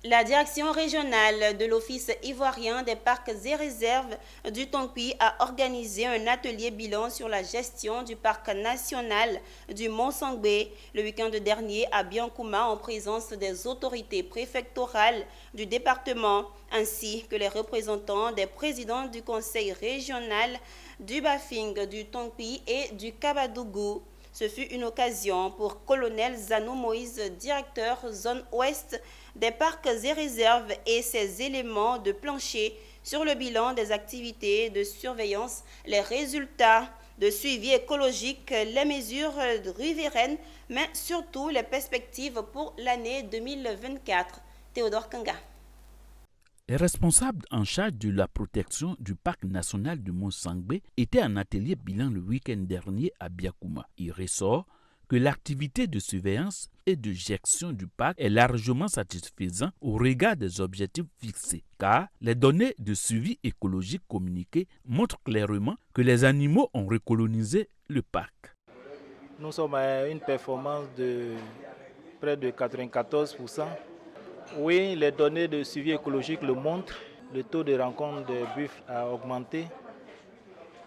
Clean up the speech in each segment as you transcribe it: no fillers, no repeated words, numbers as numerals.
La direction régionale de l'Office ivoirien des parcs et réserves du Tonki a organisé un atelier bilan sur la gestion du parc national du Mont-Sangbé le week-end dernier à Biankouma en présence des autorités préfectorales du département ainsi que les représentants des présidents du conseil régional du Bafing, du Tonki et du Kabadougou. Ce fut une occasion pour Colonel Zanou Moïse, directeur zone ouest des parcs et réserves et ses éléments de plancher sur le bilan des activités de surveillance, les résultats de suivi écologique, les mesures riveraines, mais surtout les perspectives pour l'année 2024. Théodore Kanga. Les responsables en charge de la protection du parc national du Mont-Sangbé étaient en atelier bilan le week-end dernier à Biakouma. Il ressort que l'activité de surveillance et de gestion du parc est largement satisfaisante au regard des objectifs fixés, car les données de suivi écologique communiquées montrent clairement que les animaux ont recolonisé le parc. Nous sommes à une performance de près de 94%. Oui, les données de suivi écologique le montrent. Le taux de rencontre des buffles a augmenté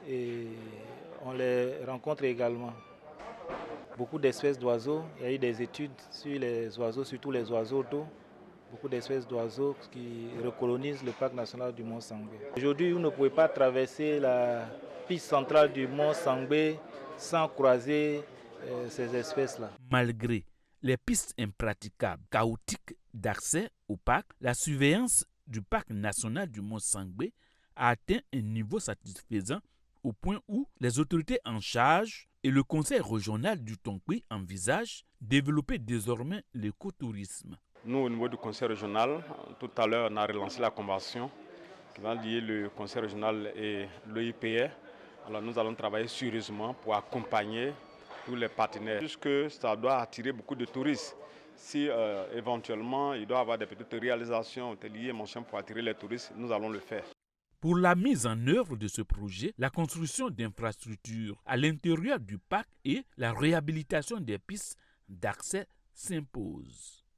et on les rencontre également. Beaucoup d'espèces d'oiseaux, il y a eu des études sur les oiseaux, surtout les oiseaux d'eau. Beaucoup d'espèces d'oiseaux qui recolonisent le parc national du Mont-Sangbé. Aujourd'hui, vous ne pouvez pas traverser la piste centrale du Mont-Sangbé sans croiser ces espèces-là. Malgré les pistes impraticables, chaotiques d'accès au parc, la surveillance du parc national du Mont-Sangbé a atteint un niveau satisfaisant au point où les autorités en charge et le conseil régional du Tonki envisagent de développer désormais l'écotourisme. Nous, au niveau du conseil régional, tout à l'heure, on a relancé la convention qui va lier le conseil régional et l'EIPR. Alors nous allons travailler sérieusement pour accompagner tous les partenaires, puisque ça doit attirer beaucoup de touristes. Si éventuellement il doit y avoir des petites réalisations hôtelières, pour attirer les touristes, nous allons le faire. Pour la mise en œuvre de ce projet, la construction d'infrastructures à l'intérieur du parc et la réhabilitation des pistes d'accès s'imposent.